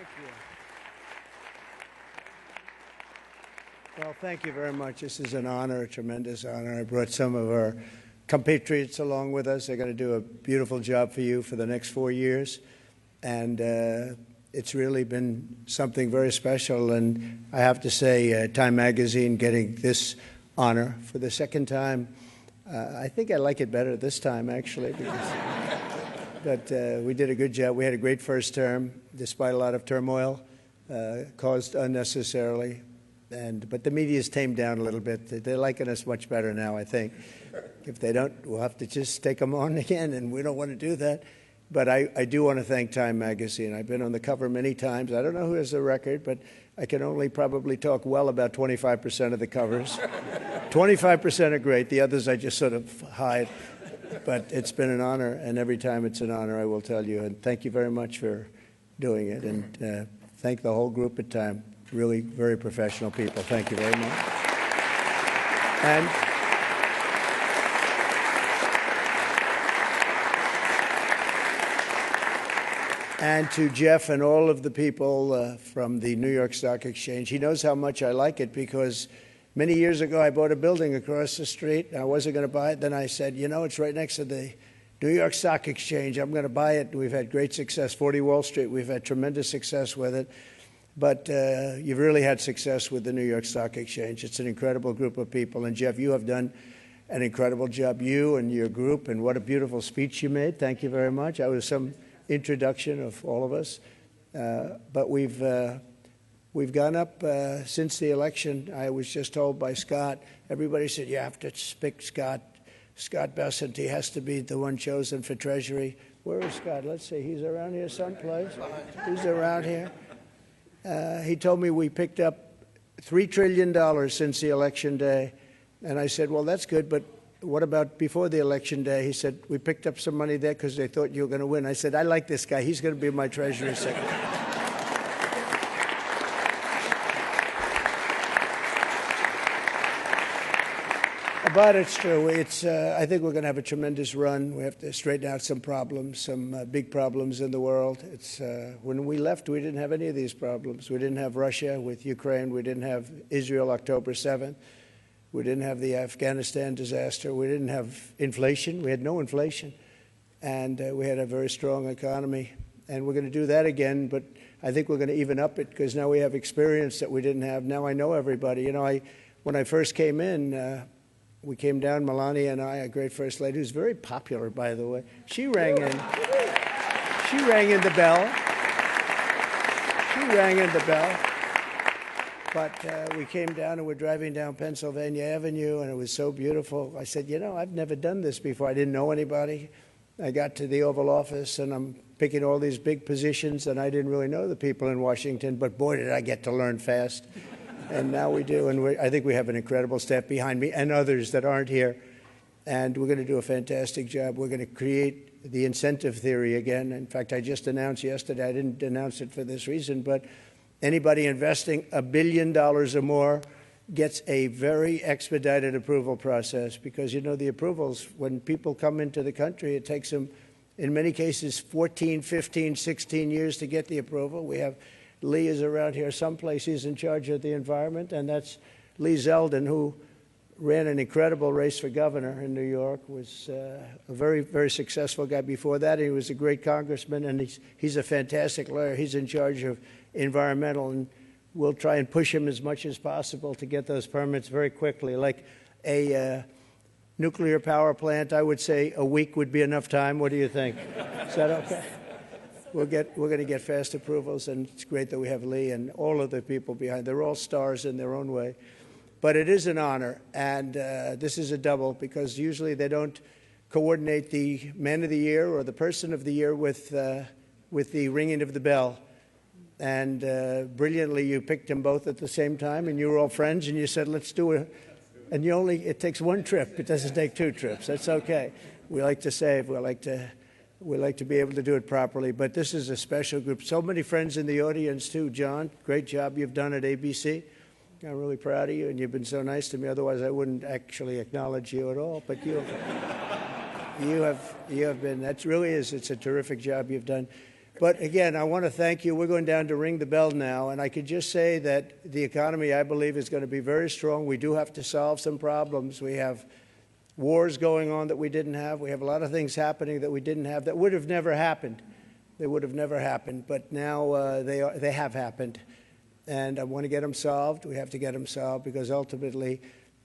Thank you. Well, thank you very much. This is an honor, a tremendous honor. I brought some of our compatriots along with us. They're going to do a beautiful job for you for the next 4 years. And it's really been something very special. And I have to say, Time Magazine getting this honor for the second time, I think I like it better this time, actually. But we did a good job. We had a great first term, despite a lot of turmoil caused unnecessarily. But the media's tamed down a little bit. They're liking us much better now, I think. If they don't, we'll have to just take them on again, and we don't want to do that. But I do want to thank Time Magazine. I've been on the cover many times. I don't know who has the record, but I can only probably talk well about 25% of the covers. 25% are great. The others I just sort of hide. But it's been an honor, and every time it's an honor, I will tell you. And thank you very much for doing it. And thank the whole group at Time. Really very professional people. Thank you very much. And to Jeff and all of the people from the New York Stock Exchange. He knows how much I like it because many years ago I bought a building across the street. I wasn't going to buy it. Then I said, you know, it's right next to the New York Stock Exchange. I'm going to buy it. We've had great success. 40 Wall Street, we've had tremendous success with it. But you've really had success with the New York Stock Exchange. It's an incredible group of people. And, Jeff, you have done an incredible job, you and your group, and what a beautiful speech you made. Thank you very much. I was some introduction of all of us. But we've gone up since the election. I was just told by Scott, everybody said, you have to pick Scott Bessent. He has to be the one chosen for Treasury. Where is Scott? Let's see. He's around here someplace. He's around here. He told me we picked up $3 trillion since the election day. And I said, well, that's good, but what about before the election day? He said, we picked up some money there because they thought you were going to win. I said, I like this guy. He's going to be my Treasury Secretary. But it's true. I think we're going to have a tremendous run. We have to straighten out some problems, some big problems in the world. When we left, we didn't have any of these problems. We didn't have Russia with Ukraine. We didn't have Israel October 7th. We didn't have the Afghanistan disaster. We didn't have inflation. We had no inflation. And we had a very strong economy. And we're going to do that again. But I think we're going to even up it because now we have experience that we didn't have. Now I know everybody. You know, when I first came in, we came down, Melania and I, a great first lady, who's very popular, by the way. She rang in. She rang in the bell. She rang in the bell. But we came down and we're driving down Pennsylvania Avenue, and it was so beautiful. I said, you know, I've never done this before. I didn't know anybody. I got to the Oval Office, and I'm picking all these big positions, and I didn't really know the people in Washington, but boy, did I get to learn fast. And now we do, and I think we have an incredible staff behind me and others that aren't here. And we're going to do a fantastic job. We're going to create the incentive theory again. In fact, I just announced yesterday, I didn't announce it for this reason, but anybody investing $1 billion or more gets a very expedited approval process because, you know, the approvals, when people come into the country, it takes them, in many cases, 14, 15, 16 years to get the approval. We have Lee is around here someplace. He's in charge of the environment, and that's Lee Zeldin, who ran an incredible race for governor in New York, was a very, very successful guy before that. He was a great congressman, and he's a fantastic lawyer. He's in charge of environmental, and we'll try and push him as much as possible to get those permits very quickly. Like a nuclear power plant, I would say a week would be enough time. What do you think? Is that okay? We're going to get fast approvals, and it's great that we have Lee and all of the people behind. They're all stars in their own way. But it is an honor, and this is a double because usually they don't coordinate the Man of the Year or the Person of the Year with the ringing of the bell. And brilliantly, you picked them both at the same time, and you were all friends, and you said, let's do it. And it takes one trip. It doesn't take two trips. That's okay. We like to save. We like to be able to do it properly. But this is a special group. So many friends in the audience, too. John, great job you've done at ABC. I'm really proud of you, and you've been so nice to me. Otherwise, I wouldn't actually acknowledge you at all. But you have been, that really is, it's a terrific job you've done. But again, I want to thank you. We're going down to ring the bell now, and I could just say that the economy, I believe, is going to be very strong. We do have to solve some problems. We have wars going on that we didn't have. We have a lot of things happening that we didn't have that would have never happened. They would have never happened, but now they have happened. And I want to get them solved. We have to get them solved because ultimately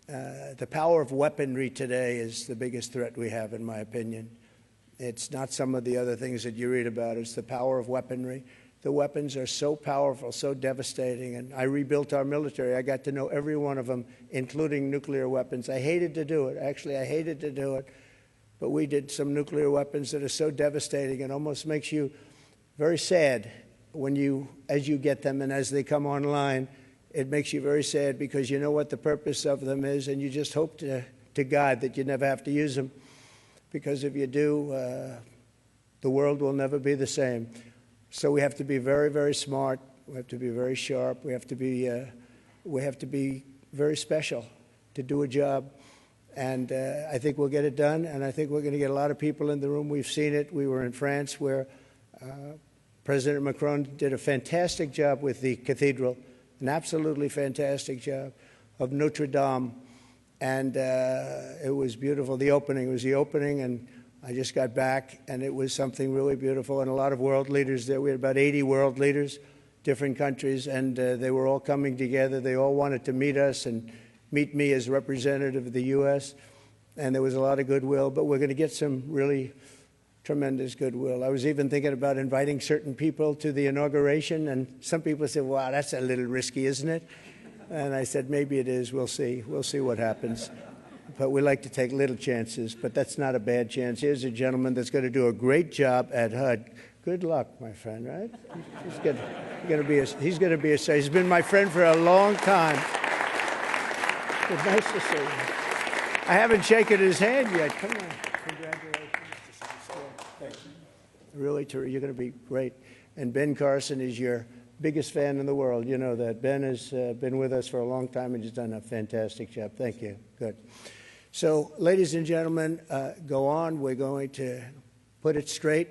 the power of weaponry today is the biggest threat we have, in my opinion. It's not some of the other things that you read about. It's the power of weaponry. The weapons are so powerful, so devastating. And I rebuilt our military. I got to know every one of them, including nuclear weapons. I hated to do it. Actually, I hated to do it. But we did some nuclear weapons that are so devastating. It almost makes you very sad as you get them and as they come online. It makes you very sad because you know what the purpose of them is, and you just hope to God that you never have to use them. Because if you do, the world will never be the same. So we have to be very, very smart. We have to be very sharp. We have to be very special to do a job. And I think we'll get it done. And I think we're going to get a lot of people in the room. We've seen it. We were in France where President Macron did a fantastic job with the cathedral, an absolutely fantastic job, of Notre Dame. And it was beautiful. The opening was the opening, and I just got back, and it was something really beautiful. And a lot of world leaders there. We had about 80 world leaders, different countries, and they were all coming together. They all wanted to meet us and meet me as representative of the U.S., and there was a lot of goodwill. But we're going to get some really tremendous goodwill. I was even thinking about inviting certain people to the inauguration, and some people said, wow, that's a little risky, isn't it? And I said, maybe it is. We'll see. We'll see what happens. But we like to take little chances, but that's not a bad chance. Here's a gentleman that's going to do a great job at HUD. Good luck, my friend, right? He's going to be a he's been my friend for a long time. It's nice to see you. I haven't shaken his hand yet. Come on. Congratulations. Thanks. Really, you're going to be great. And Ben Carson is your biggest fan in the world. You know that. Ben has been with us for a long time and he's done a fantastic job. Thank you. Good. So, ladies and gentlemen, go on. We're going to put it straight.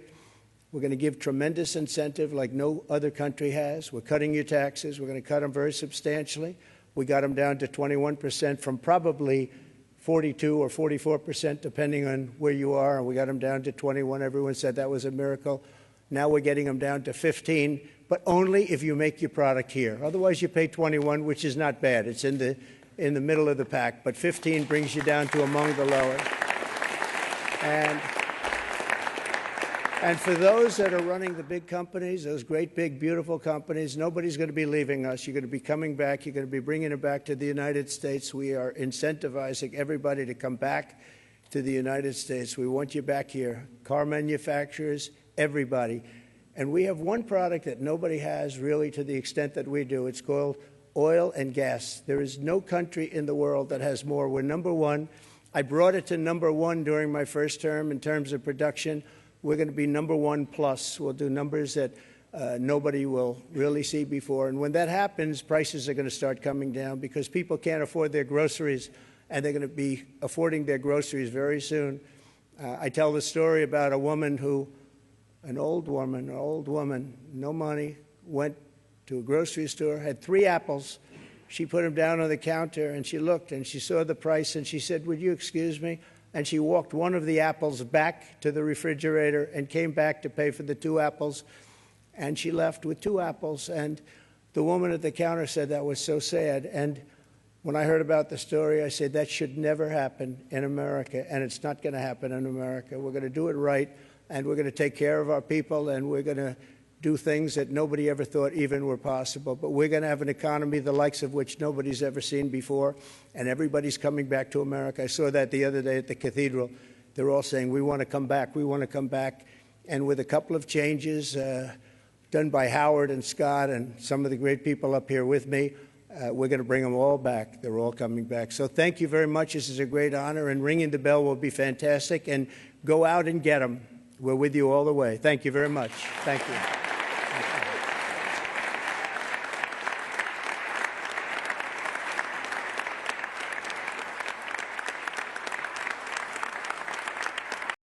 We're going to give tremendous incentive like no other country has. We're cutting your taxes. We're going to cut them very substantially. We got them down to 21% from probably 42 or 44%, depending on where you are. And we got them down to 21. Everyone said that was a miracle. Now we're getting them down to 15, but only if you make your product here. Otherwise, you pay 21, which is not bad. It's in the middle of the pack. But 15 brings you down to among the lowest. And for those that are running the big companies, those great, big, beautiful companies, nobody's going to be leaving us. You're going to be coming back. You're going to be bringing it back to the United States. We are incentivizing everybody to come back to the United States. We want you back here. Car manufacturers, everybody. And we have one product that nobody has really to the extent that we do. It's called oil and gas. There is no country in the world that has more. We're number one. I brought it to number one during my first term in terms of production. We're going to be number one plus. We'll do numbers that nobody will really see before. And when that happens, prices are going to start coming down because people can't afford their groceries, and they're going to be affording their groceries very soon. I tell the story about a woman who, an old woman, no money, went to a grocery store, had 3 apples. She put them down on the counter, and she looked, and she saw the price, and she said, would you excuse me? And she walked one of the apples back to the refrigerator and came back to pay for the 2 apples. And she left with 2 apples. And the woman at the counter said that was so sad. And when I heard about the story, I said that should never happen in America. And it's not going to happen in America. We're going to do it right. And we're going to take care of our people. And we're going to do things that nobody ever thought even were possible. But we're going to have an economy the likes of which nobody's ever seen before, and everybody's coming back to America. I saw that the other day at the cathedral. They're all saying, we want to come back, we want to come back. And with a couple of changes done by Howard and Scott and some of the great people up here with me, we're going to bring them all back. They're all coming back. So thank you very much. This is a great honor, and ringing the bell will be fantastic. And go out and get them. We're with you all the way. Thank you very much. Thank you.